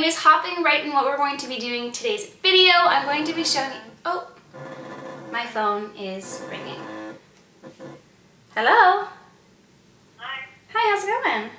Anyways, hopping right in what we're going to be doing today's video, I'm going to be showing you, oh, my phone is ringing. Hello? Hi. Hi, how's it going?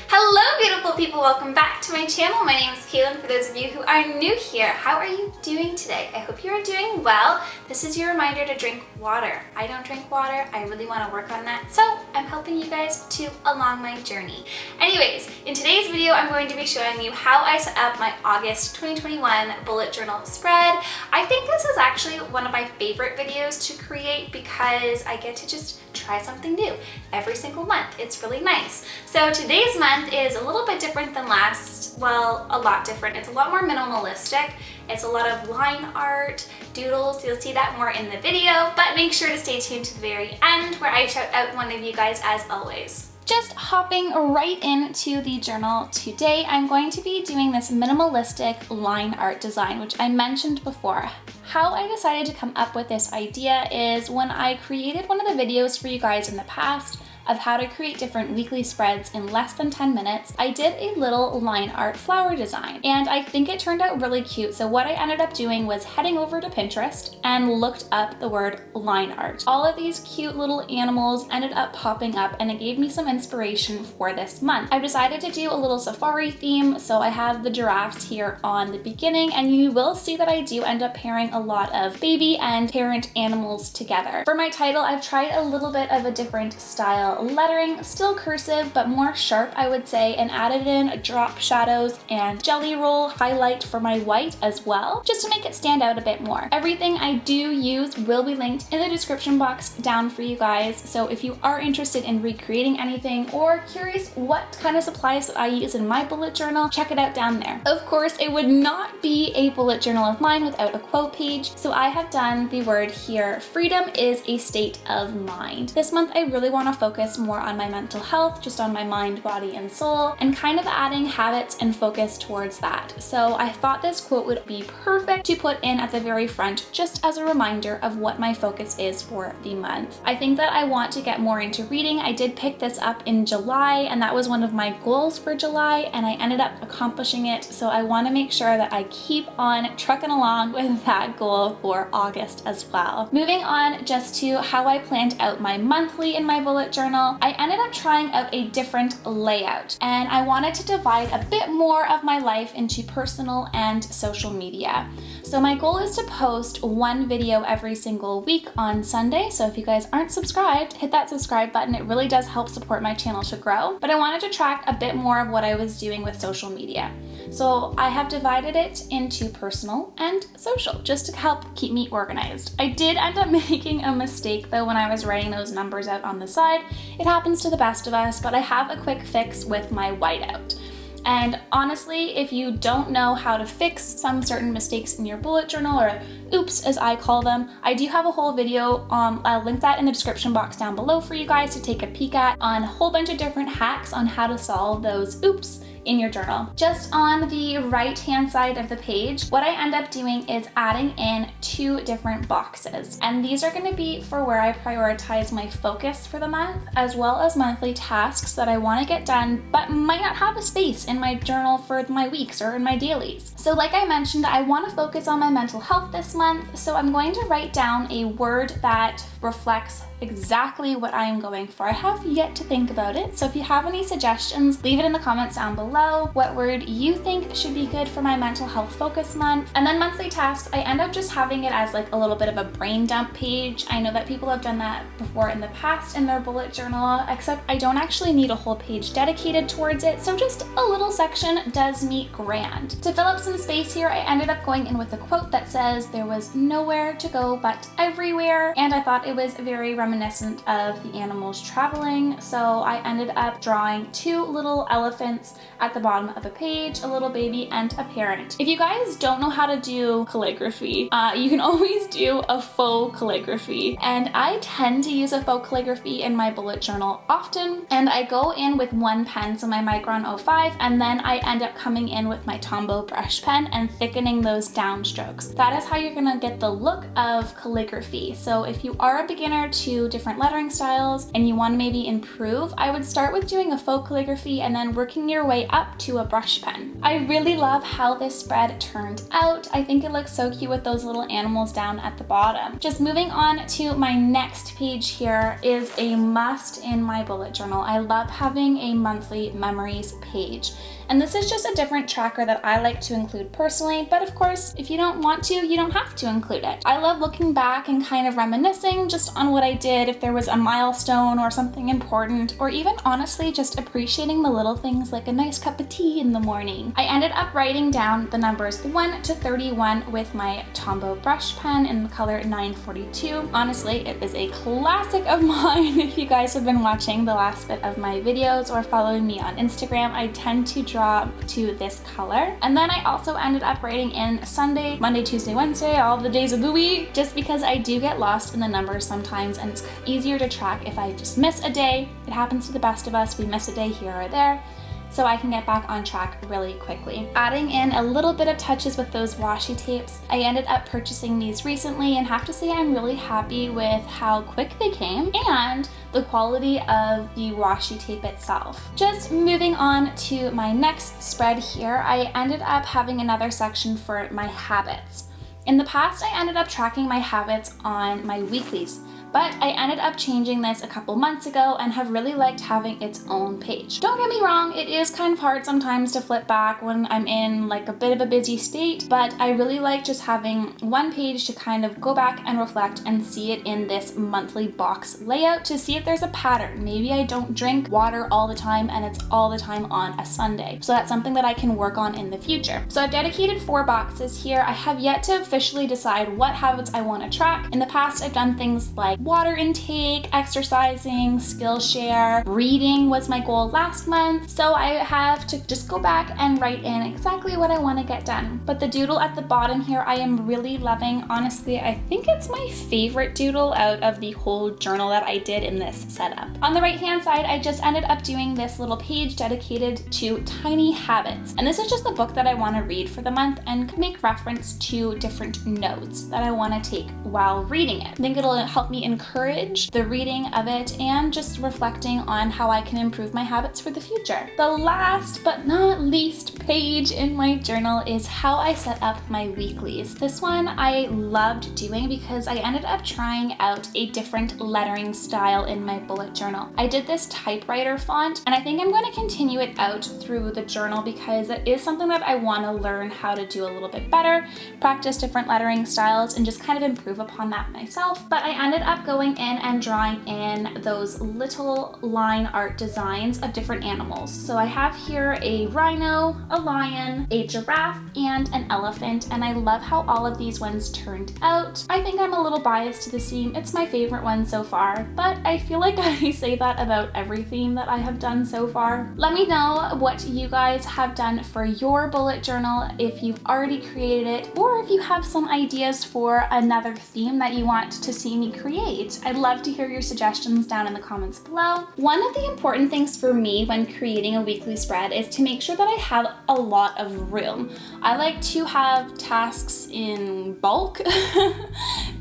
Hello beautiful people, welcome back to my channel. My name is Kaylin. For those of you who are new here, how are you doing today? I hope you are doing well. This is your reminder to drink water. I don't drink water, I really want to work on that, so I'm helping you guys too along my journey. Anyways, in today's video I'm going to be showing you how I set up my August 2021 bullet journal spread. I think this is actually one of my favorite videos to create because I get to just try something new every single month. It's really nice. So today's month is a little bit different than last, well, a lot different. It's a lot more minimalistic. It's a lot of line art, doodles. You'll see that more in the video, but make sure to stay tuned to the very end where I shout out one of you guys as always. Just hopping right into the journal today, I'm going to be doing this minimalistic line art design, which I mentioned before. How I decided to come up with this idea is when I created one of the videos for you guys in the past of how to create different weekly spreads in less than 10 minutes, I did a little line art flower design, and I think it turned out really cute. So what I ended up doing was heading over to Pinterest and looked up the word line art. All of these cute little animals ended up popping up, and it gave me some inspiration for this month. I've decided to do a little safari theme, so I have the giraffes here on the beginning, and you will see that I do end up pairing a lot of baby and parent animals together. For my title, I've tried a little bit of a different style lettering, still cursive, but more sharp, I would say, and added in drop shadows and jelly roll highlight for my white as well, just to make it stand out a bit more. Everything I do use will be linked in the description box down for you guys, so if you are interested in recreating anything or curious what kind of supplies that I use in my bullet journal, check it out down there. Of course, it would not be a bullet journal of mine without a quote page, so I have done the word here, freedom is a state of mind. This month I really want to focus more on my mental health, just on my mind, body, and soul, and kind of adding habits and focus towards that. So I thought this quote would be perfect to put in at the very front, just as a reminder of what my focus is for the month. I think that I want to get more into reading. I did pick this up in July, and that was one of my goals for July, and I ended up accomplishing it. So I want to make sure that I keep on trucking along with that goal for August as well. Moving on just to how I planned out my monthly in my bullet journal, I ended up trying out a different layout, and I wanted to divide a bit more of my life into personal and social media. So my goal is to post one video every single week on Sunday, so if you guys aren't subscribed, hit that subscribe button. It really does help support my channel to grow, but I wanted to track a bit more of what I was doing with social media. So I have divided it into personal and social, just to help keep me organized. I did end up making a mistake though when I was writing those numbers out on the side. It happens to the best of us, but I have a quick fix with my whiteout. And honestly, if you don't know how to fix some certain mistakes in your bullet journal, or oops as I call them, I do have a whole video, I'll link that in the description box down below for you guys to take a peek at, on a whole bunch of different hacks on how to solve those oops in your journal. Just on the right hand side of the page, what I end up doing is adding in 2 different boxes, and these are going to be for where I prioritize my focus for the month, as well as monthly tasks that I want to get done but might not have a space in my journal for my weeks or in my dailies. So like I mentioned, I want to focus on my mental health this month, so I'm going to write down a word that reflects exactly what I am going for. I have yet to think about it, so if you have any suggestions, leave it in the comments down below what word you think should be good for my mental health focus month. And then monthly tasks, I end up just having it as like a little bit of a brain dump page. I know that people have done that before in the past in their bullet journal, except I don't actually need a whole page dedicated towards it, so just a little section does me grand. To fill up some space here, I ended up going in with a quote that says, "There was nowhere to go but everywhere," and I thought it was very reminiscent of the animals traveling, so I ended up drawing 2 little elephants at the bottom of a page, a little baby and a parent. If you guys don't know how to do calligraphy, you can always do a faux calligraphy, and I tend to use a faux calligraphy in my bullet journal often, and I go in with 1 pen, so my Micron 05, and then I end up coming in with my Tombow brush pen and thickening those downstrokes. That is how you're gonna get the look of calligraphy. So if you are a beginner to different lettering styles and you want to maybe improve, I would start with doing a faux calligraphy and then working your way way up to a brush pen. I really love how this spread turned out. I think it looks so cute with those little animals down at the bottom. Just moving on to my next page here is a must in my bullet journal. I love having a monthly memories page. And this is just a different tracker that I like to include personally, but of course, if you don't want to, you don't have to include it. I love looking back and kind of reminiscing just on what I did, if there was a milestone or something important, or even honestly just appreciating the little things like a nice cup of tea in the morning. I ended up writing down the numbers 1 to 31 with my Tombow brush pen in the color 942. Honestly, it is a classic of mine. If you guys have been watching the last bit of my videos or following me on Instagram, I tend to draw to this color. And then I also ended up writing in Sunday, Monday, Tuesday, Wednesday, all the days of the week, just because I do get lost in the numbers sometimes and it's easier to track if I just miss a day. It happens to the best of us. We miss a day here or there, so I can get back on track really quickly. Adding in a little bit of touches with those washi tapes. I ended up purchasing these recently and have to say I'm really happy with how quick they came and the quality of the washi tape itself. Just moving on to my next spread here, I ended up having another section for my habits. In the past, I ended up tracking my habits on my weeklies, but I ended up changing this a couple months ago and have really liked having its own page. Don't get me wrong, it is kind of hard sometimes to flip back when I'm in like a bit of a busy state, but I really like just having one page to kind of go back and reflect and see it in this monthly box layout to see if there's a pattern. Maybe I don't drink water all the time and it's all the time on a Sunday. So that's something that I can work on in the future. So I've dedicated 4 boxes here. I have yet to officially decide what habits I want to track. In the past, I've done things like water intake, exercising, Skillshare, reading was my goal last month. So I have to just go back and write in exactly what I want to get done. But the doodle at the bottom here, I am really loving. Honestly, I think it's my favorite doodle out of the whole journal that I did in this setup. On the right hand side, I just ended up doing this little page dedicated to tiny habits. And this is just the book that I want to read for the month and make reference to different notes that I want to take while reading it. I think it'll help me encourage the reading of it and just reflecting on how I can improve my habits for the future. The last but not least page in my journal is how I set up my weeklies. This one I loved doing because I ended up trying out a different lettering style in my bullet journal. I did this typewriter font and I think I'm going to continue it out through the journal because it is something that I want to learn how to do a little bit better, practice different lettering styles and just kind of improve upon that myself. But I ended up going in and drawing in those little line art designs of different animals. So I have here a rhino, a lion, a giraffe, and an elephant, and I love how all of these ones turned out. I think I'm a little biased to the theme. It's my favorite one so far, but I feel like I say that about every theme that I have done so far. Let me know what you guys have done for your bullet journal, if you've already created it, or if you have some ideas for another theme that you want to see me create. I'd love to hear your suggestions down in the comments below. One of the important things for me when creating a weekly spread is to make sure that I have a lot of room. I like to have tasks in bulk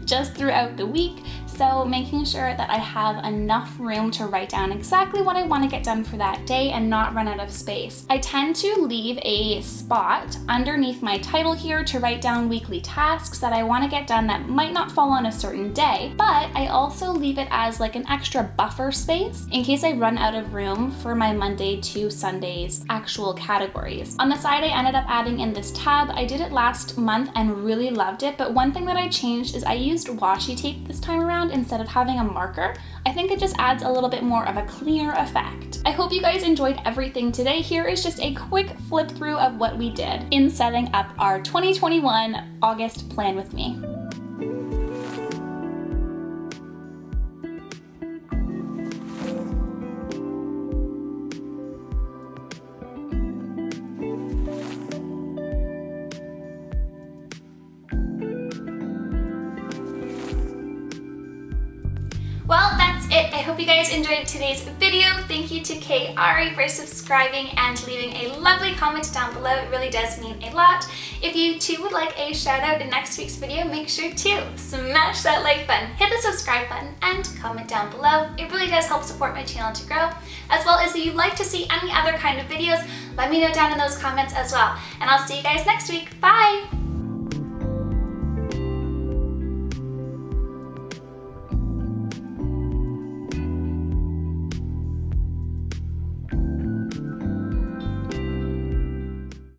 just throughout the week. So making sure that I have enough room to write down exactly what I want to get done for that day and not run out of space. I tend to leave a spot underneath my title here to write down weekly tasks that I want to get done that might not fall on a certain day, but I also leave it as like an extra buffer space in case I run out of room for my Monday to Sundays actual categories. On the side, I ended up adding in this tab. I did it last month and really loved it, but one thing that I changed is I used washi tape this time around instead of having a marker. I think it just adds a little bit more of a clear effect. I hope you guys enjoyed everything today. Here is just a quick flip through of what we did in setting up our 2021 August plan with me. Well, that's it. I hope hope you guys enjoyed today's video. Thank you to Kay Ari for subscribing and leaving a lovely comment down below. It really does mean a lot. If you too would like a shout out in next week's video, make sure to smash that like button, hit the subscribe button, and comment down below. It really does help support my channel to grow. As well as if you'd like to see any other kind of videos, let me know down in those comments as well. And I'll see you guys next week. Bye!